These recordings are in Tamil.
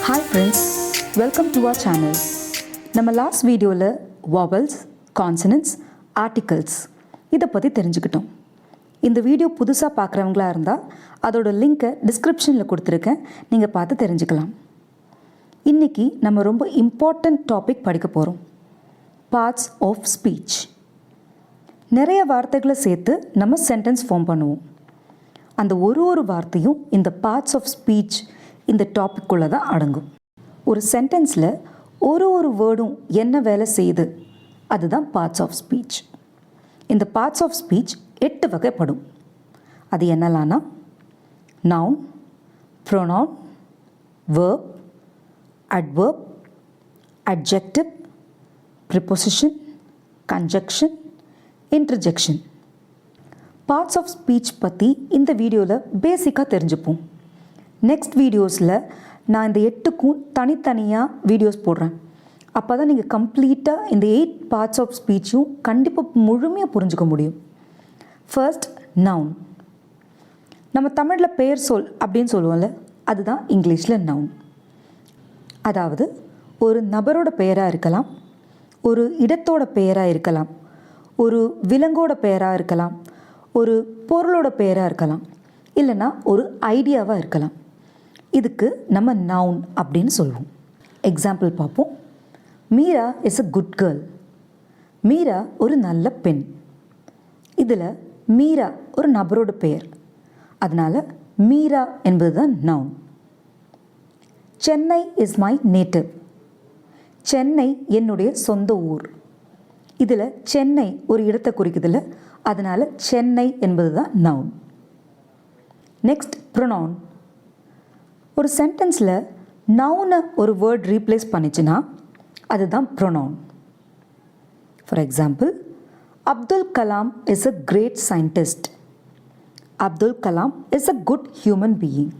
Hi friends, welcome to our channel. நம்ம லாஸ்ட் வீடியோவில் vowels, consonants, articles இதை பற்றி தெரிஞ்சுக்கிட்டோம். இந்த வீடியோ புதுசாக பார்க்குறவங்களா இருந்தால் அதோட லிங்க்கை டிஸ்கிரிப்ஷனில் கொடுத்துருக்கேன், நீங்கள் பார்த்து தெரிஞ்சுக்கலாம். இன்றைக்கி நம்ம ரொம்ப இம்பார்ட்டண்ட் டாபிக் படிக்க போகிறோம், பார்ட்ஸ் ஆஃப் ஸ்பீச். நிறைய வார்த்தைகளை சேர்த்து நம்ம சென்டென்ஸ் ஃபார்ம் பண்ணுவோம். அந்த ஒரு வார்த்தையும் இந்த பார்ட்ஸ் ஆஃப் ஸ்பீச் இந்த டாபிக்குள்ளே தான் அடங்கும். ஒரு சென்டென்ஸில் ஒரு வேர்டும் என்ன வேலை செய்யுது, அதுதான் பார்ட்ஸ் ஆஃப் ஸ்பீச். இந்த பார்ட்ஸ் ஆஃப் ஸ்பீச் 8 வகைப்படும். அது என்னலான்னா noun, pronoun, verb, adverb, adjective, preposition, conjunction, interjection. Parts of speech பற்றி இந்த வீடியோவில் பேசிக்காக தெரிஞ்சுப்போம். நெக்ஸ்ட் வீடியோஸில் நான் இந்த 8க்கும் தனித்தனியாக வீடியோஸ் போடுறேன். அப்போ தான் நீங்கள் கம்ப்ளீட்டாக இந்த 8 பார்ட்ஸ் ஆஃப் ஸ்பீச்சும் கண்டிப்பாக முழுமையாக புரிஞ்சுக்க முடியும். First noun. நம்ம தமிழில் பெயர் சொல் அப்படின்னு சொல்லுவோம்ல, அதுதான் இங்கிலீஷில் நவுன். அதாவது ஒரு நபரோட பெயராக இருக்கலாம், ஒரு இடத்தோட பெயராக இருக்கலாம், ஒரு விலங்கோட பெயராக இருக்கலாம், ஒரு பொருளோட பெயராக இருக்கலாம், இல்லைன்னா ஒரு ஐடியாவாக இருக்கலாம். இதுக்கு நம்ம நவுன் அப்படின்னு சொல்லுவோம். எக்ஸாம்பிள் பார்ப்போம். Meera is a good girl. Meera ஒரு நல்ல பெண். இதில் மீரா ஒரு நபரோட பெயர், அதனால் மீரா என்பது தான் noun. Chennai is my native. Chennai என்னுடைய சொந்த ஊர். இதில் சென்னை ஒரு இடத்தை குறிக்குதில்ல, அதனால் சென்னை என்பது தான் நவுன். Next pronoun. ஒரு சென்டென்ஸில் நவுனை ஒரு வேர்ட் ரீப்ளேஸ் பண்ணிச்சுன்னா அதுதான் pronoun. For example, Abdul Kalam is a great scientist. Abdul Kalam is a good human being.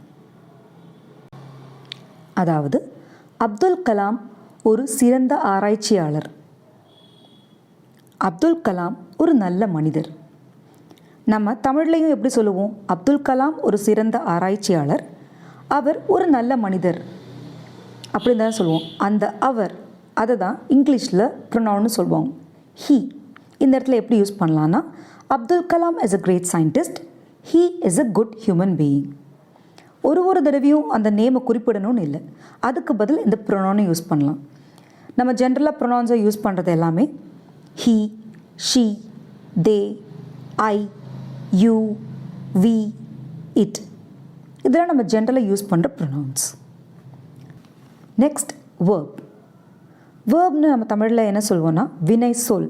அதாவது அப்துல் கலாம் ஒரு சிறந்த ஆராய்ச்சியாளர். அப்துல் கலாம் ஒரு நல்ல மனிதர். நம்ம தமிழ்லையும் எப்படி சொல்லுவோம், அப்துல் கலாம் ஒரு சிறந்த ஆராய்ச்சியாளர், அவர் ஒரு நல்ல மனிதர் அப்படின்னு தான் சொல்லுவோம். அந்த அவர், அதை தான் இங்கிலீஷில் ப்ரொனவுன்னு சொல்லுவாங்க, ஹீ. இந்த இடத்துல எப்படி யூஸ் பண்ணலான்னா, Abdul Kalam is a great scientist, he is a good human being. ஒரு தடவையும் அந்த நேமை குறிப்பிடணும்னு இல்லை, அதுக்கு பதில் இந்த ப்ரொனவுனை யூஸ் பண்ணலாம். நம்ம ஜென்ரலாக ப்ரொனவுன்ஸை யூஸ் பண்ணுறது எல்லாமே he, she, they, I, you, we, it. இதெல்லாம் நம்ம ஜென்ரலாக யூஸ் பண்ணுற ப்ரொனவுன்ஸ். Next verb. வேர்ப்னு நம்ம தமிழில் என்ன சொல்வோன்னா வினை சொல்.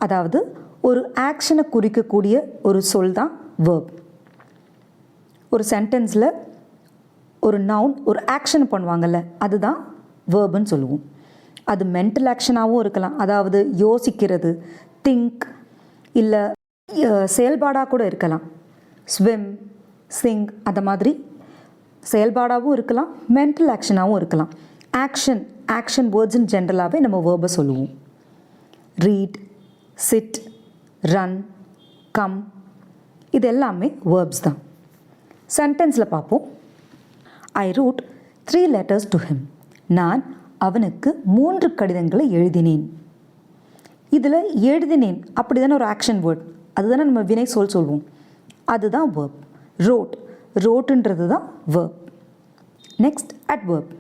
அதாவது ஒரு ஆக்ஷனை குறிக்கக்கூடிய ஒரு சொல் தான் வேர்ப். ஒரு சென்டென்ஸில் ஒரு நவுன் ஒரு ஆக்ஷன் பண்ணுவாங்கள்ல, அதுதான் வேர்புன்னு சொல்லுவோம். அது மென்டல் ஆக்ஷனாகவும் இருக்கலாம், அதாவது யோசிக்கிறது, திங்க், இல்லை செயல்பாடாக கூட இருக்கலாம். ஸ்விம், சிங், அந்த மாதிரி செயல்பாடாகவும் இருக்கலாம், மென்டல் ஆக்ஷனாகவும் இருக்கலாம். ஆக்ஷன் வேர்ட்ஸ்ன்னு ஜென்ரலாகவே நம்ம வேர்பை சொல்லுவோம். ரீட், சிட், ரன், கம், இது எல்லாமே வேர்ப்ஸ் தான். சென்டென்ஸில் பார்ப்போம். I wrote 3 letters to him. நான் அவனுக்கு 3 கடிதங்களை எழுதினேன். இதில் எழுதினேன் அப்படி தானே ஒரு ஆக்ஷன் வேர்ட், அதுதானே நம்ம வினை சொல் சொல்வோம், அதுதான் வேர்ப். ரோட்டுன்றது தான் வேர்ப். Next adverb.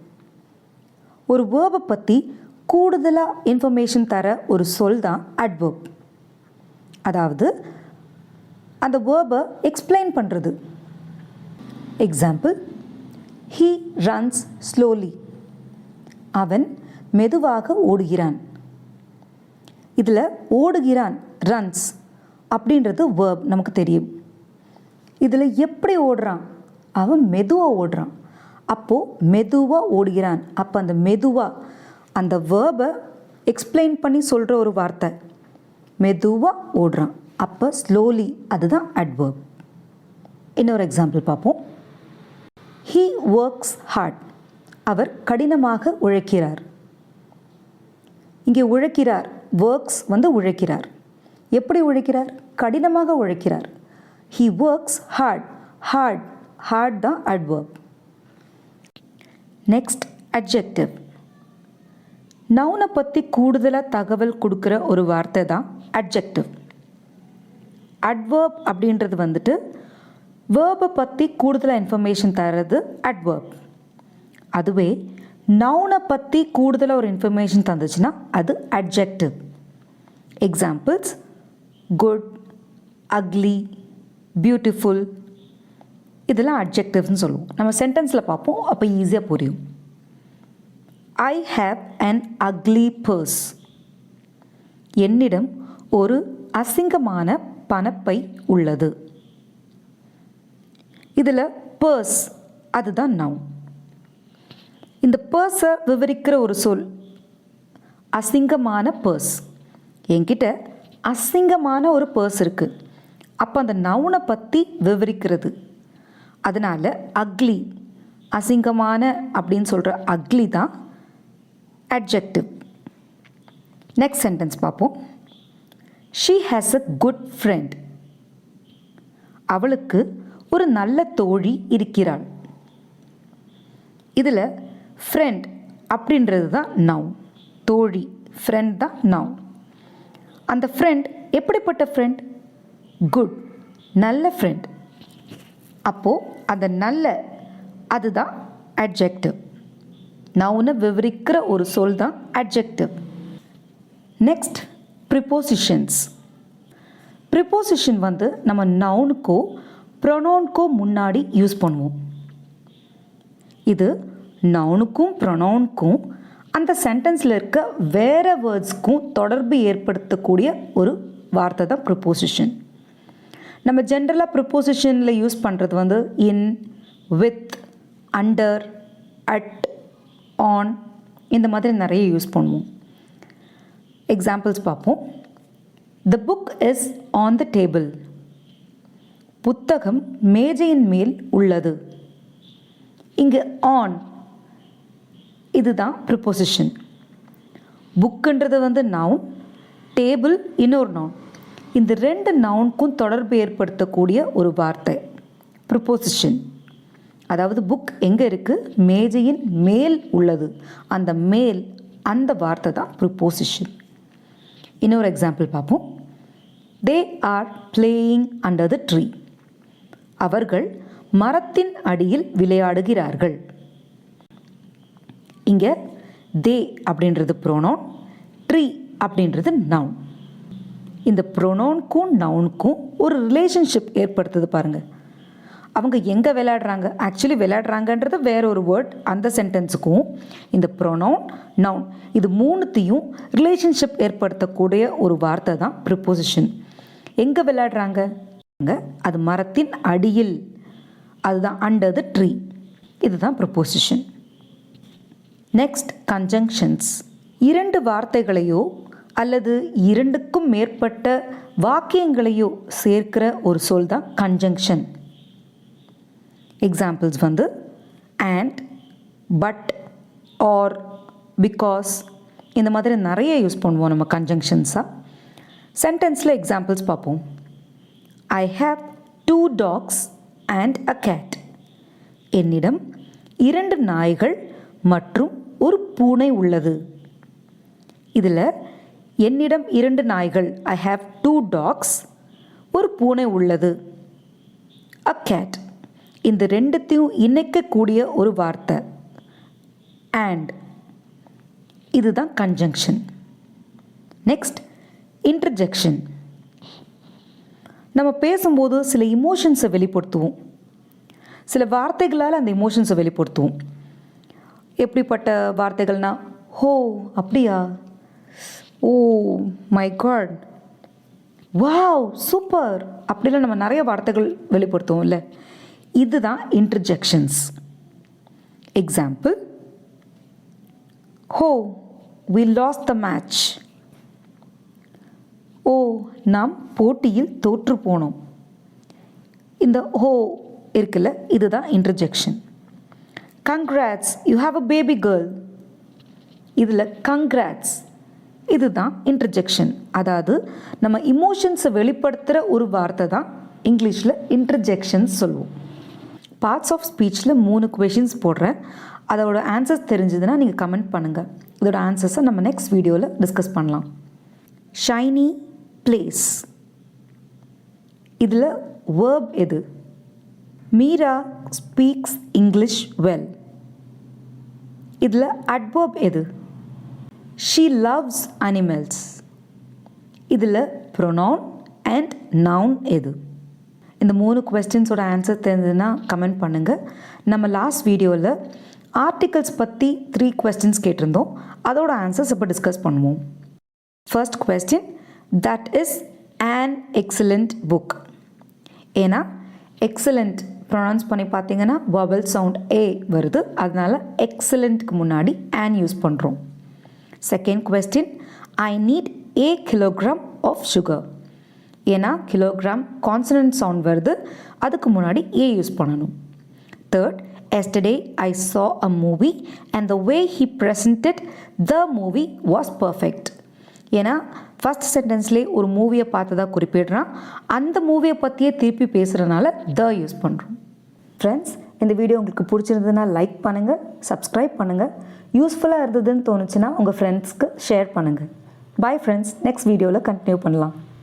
ஒரு வேர்பை பற்றி கூடுதலாக இன்ஃபர்மேஷன் தர ஒரு சொல் தான் அட்வர்ப். அதாவது அந்த வேர்பை எக்ஸ்பிளைன் பண்ணுறது. Example, he runs slowly. அவன் மெதுவாக ஓடுகிறான். இதில் ஓடுகிறான், ரன்ஸ் அப்படின்றது வேர்ப் நமக்கு தெரியும். இதில் எப்படி ஓடுறான், அவன் மெதுவாக ஓடுறான். அப்போது மெதுவாக ஓடுகிறான். அப்போ அந்த மெதுவாக அந்த வேர்பை எக்ஸ்பிளைன் பண்ணி சொல்கிற ஒரு வார்த்தை, மெதுவாக ஓடுறான். அப்போ ஸ்லோலி, அதுதான் அட்வர்ப். இன்னொரு எக்ஸாம்பிள் பார்ப்போம். He works hard. அவர் கடினமாக உழைக்கிறார். இங்கே உழைக்கிறார், ஒர்க்ஸ் உழைக்கிறார். எப்படி உழைக்கிறார், கடினமாக உழைக்கிறார். He works hard. Hard தான் adverb. Next adjective. நவுனை பற்றி கூடுதலாக தகவல் கொடுக்குற ஒரு வார்த்தை தான் adjective. adverb அப்படின்றது வந்துட்டு வேர்பை பற்றி கூடுதலாக இன்ஃபர்மேஷன் தர்றது adverb. அதுவே நவுனை பற்றி கூடுதலாக ஒரு இன்ஃபர்மேஷன் தந்துச்சுன்னா அது adjective. Examples good, ugly, beautiful, இதெல்லாம் அட்ஜெக்டிவ்ஸ்னு சொல்லுவோம். நம்ம சென்டென்ஸில் பார்ப்போம், அப்போ ஈஸியாக புரியும். I have an ugly purse. என்னிடம் ஒரு அசிங்கமான பணப்பை உள்ளது. இதில் பர்ஸ் அதுதான் நவுன். இந்த பர்ஸை விவரிக்கிற ஒரு சொல் அசிங்கமான பர்ஸ். என்கிட்ட அசிங்கமான ஒரு பர்ஸ் இருக்குது. அப்போ அந்த நவுனை பற்றி விவரிக்கிறது. அதனால் அக்லி, அசிங்கமான அப்படின்னு சொல்கிற அக்லி தான் adjective. நெக்ஸ்ட் சென்டென்ஸ் பார்ப்போம். She has a good friend. அவளுக்கு ஒரு நல்ல தோழி இருக்கிறாள். இதில் ஃப்ரெண்ட் அப்படின்றது தான் நவுன். தோழி, ஃப்ரெண்ட் தான் நவுன். அந்த ஃப்ரெண்ட் எப்படிப்பட்ட ஃப்ரெண்ட்? குட், நல்ல ஃப்ரெண்ட். அப்போது அந்த நல்ல அதுதான் adjective. நவுனை விவரிக்கிற ஒரு சொல் தான் adjective. Next prepositions. ப்ரிப்போசிஷன் வந்து நம்ம நவுனுக்கோ ப்ரொனவுனுக்கோ முன்னாடி யூஸ் பண்ணுவோம். இது நவுனுக்கும் ப்ரொனவுனுக்கும் அந்த சென்டென்ஸில் இருக்க வேறு வேர்ட்ஸ்க்கும் தொடர்பு ஏற்படுத்தக்கூடிய ஒரு வார்த்தை தான் ப்ரிப்போசிஷன். நம்ம ஜென்ரலாக ப்ரிப்போசிஷனில் யூஸ் பண்ணுறது வந்து இன், வித், அண்டர், அட், ஆன், இந்த மாதிரி நிறைய யூஸ் பண்ணுவோம். எக்ஸாம்பிள்ஸ் பார்ப்போம். The book is on the table. புத்தகம் மேஜையின் மேல் உள்ளது. இங்கு ஆன் இதுதான் ப்ரிப்போசிஷன். புக்குன்றது வந்து நவுன், டேபிள் இன்னொரு நவுன். இந்த ரெண்டு நவுனுக்கும் தொடர்பு ஏற்படுத்தக்கூடிய ஒரு வார்த்தை ப்ரிப்போசிஷன். அதாவது புக் எங்கே இருக்குது? மேஜையின் மேல் உள்ளது. அந்த மேல் அந்த வார்த்தை தான் ப்ரிப்போசிஷன். இன்னொரு எக்ஸாம்பிள் பார்ப்போம். They are playing under the tree. அவர்கள் மரத்தின் அடியில் விளையாடுகிறார்கள். இங்கே தே அப்படின்றது ப்ரோனவுன், ட்ரீ அப்படின்றது நவுன். இந்த ப்ரொனவுனுக்கும் நவுனுக்கும் ஒரு ரிலேஷன்ஷிப் ஏற்படுத்துது பாருங்கள். அவங்க எங்கே விளையாடுறாங்க, ஆக்சுவலி விளையாடுறாங்கன்றது வேற ஒரு வேர்ட். அந்த சென்டென்ஸுக்கும் இந்த ப்ரொனவுன், நவுன் இது மூணுத்தையும் ரிலேஷன்ஷிப் ஏற்படுத்தக்கூடிய ஒரு வார்த்தை தான் ப்ரிப்போசிஷன். எங்கே விளையாடுறாங்க? அது மரத்தின் அடியில், அதுதான் அண்டர் த ட்ரீ. இதுதான் ப்ரிப்போசிஷன். Next conjunctions. இரண்டு வார்த்தைகளையோ அல்லது இரண்டுக்கும் மேற்பட்ட வாக்கியங்களையோ சேர்க்கிற ஒரு சொல் தான் கன்ஜங்ஷன். எக்ஸாம்பிள்ஸ் வந்து அண்ட், பட், ஆர், பிகாஸ், இந்த மாதிரி நிறைய யூஸ் பண்ணுவோம் நம்ம கன்ஜங்ஷன்ஸாக. சென்டென்ஸில் எக்ஸாம்பிள்ஸ் பார்ப்போம். I have 2 dogs and a cat. என்னிடம் 2 நாய்கள் மற்றும் ஒரு பூனை உள்ளது. இதில் என்னிடம் 2 நாய்கள், ஐ ஹாவ் 2 dogs, ஒரு பூனை உள்ளது, a cat. இந்த ரெண்டுத்தையும் இணைக்கக்கூடிய ஒரு வார்த்தை and. இதுதான் கன்ஜங்ஷன். Next interjection. நம்ம பேசும்போது சில இமோஷன்ஸை வெளிப்படுத்துவோம். சில வார்த்தைகளால் அந்த இமோஷன்ஸை வெளிப்படுத்துவோம். எப்படிப்பட்ட வார்த்தைகள்னா, ஹோ அப்படியா, oh my God, wow super, அப்படிலாம் நம்ம நிறைய வார்த்தைகள் வெளிப்படுத்துவோம் இல்லை. இதுதான் interjections. Example, oh we lost the match. ஓ நாம் போட்டியில் தோற்று போனோம். இந்த ஹோ இருக்குல்ல, இதுதான் interjection. Congrats you have a baby girl. இதில் கங்க்ராட்ஸ் இதுதான் இன்டர்ஜெக்ஷன். அதாவது நம்ம இமோஷன்ஸை வெளிப்படுத்துகிற ஒரு வார்த்தை தான் இங்கிலீஷில் இன்டர்ஜெக்ஷன்ஸ் சொல்லுவோம். பார்ட்ஸ் ஆஃப் ஸ்பீச்சில் 3 கொஷின்ஸ் போடுறேன். அதோட ஆன்சர்ஸ் தெரிஞ்சதுன்னா நீங்கள் கமெண்ட் பண்ணுங்கள். இதோட ஆன்சர்ஸை நம்ம நெக்ஸ்ட் வீடியோவில் டிஸ்கஸ் பண்ணலாம். ஷைனி பிளேஸ், இதில் verb எது? மீரா ஸ்பீக்ஸ் இங்கிலீஷ் வெல், இதில் adverb எது? she loves animals, இதில் pronoun and noun எது? இந்த 3 கொஸ்டின்ஸோட ஆன்சர் தெரிஞ்சதுன்னா கமெண்ட் பண்ணுங்கள். நம்ம லாஸ்ட் வீடியோவில் ஆர்டிகல்ஸ் பற்றி 3 கொஸ்டின்ஸ் கேட்டிருந்தோம். அதோட ஆன்சர்ஸ் இப்போ டிஸ்கஸ் பண்ணுவோம். First question, that is an excellent book. ஏன்னா எக்ஸலண்ட் ப்ரொனவுன்ஸ் பண்ணி பார்த்தீங்கன்னா vowel சவுண்ட் ஏ வருது, அதனால எக்ஸலண்ட்க்கு முன்னாடி an யூஸ் பண்ணுறோம். Second question, I need a kilogram of sugar. ஏன்னா கிலோகிராம் கான்சனன்ட் சவுண்ட் வருது, அதுக்கு முன்னாடி ஏ யூஸ் பண்ணணும். Third, yesterday I saw a movie and the way he presented the movie was perfect. ஏன்னா ஃபஸ்ட் சென்டென்ஸ்லேயே ஒரு மூவியை பார்த்ததா குறிப்பிடுறான், அந்த மூவியை பற்றியே திருப்பி பேசுகிறனால த யூஸ் பண்ணுறோம். ஃப்ரெண்ட்ஸ், இந்த வீடியோ உங்களுக்கு பிடிச்சிருந்ததுன்னா லைக் பண்ணுங்கள், சப்ஸ்கிரைப் பண்ணுங்கள். யூஸ்ஃபுல்லாக இருந்ததுன்னு தோணுச்சுன்னா உங்கள் ஃப்ரெண்ட்ஸ்க்கு ஷேர் பண்ணுங்கள். பாய் ஃப்ரெண்ட்ஸ், நெக்ஸ்ட் வீடியோவில் கண்டினியூ பண்ணலாம்.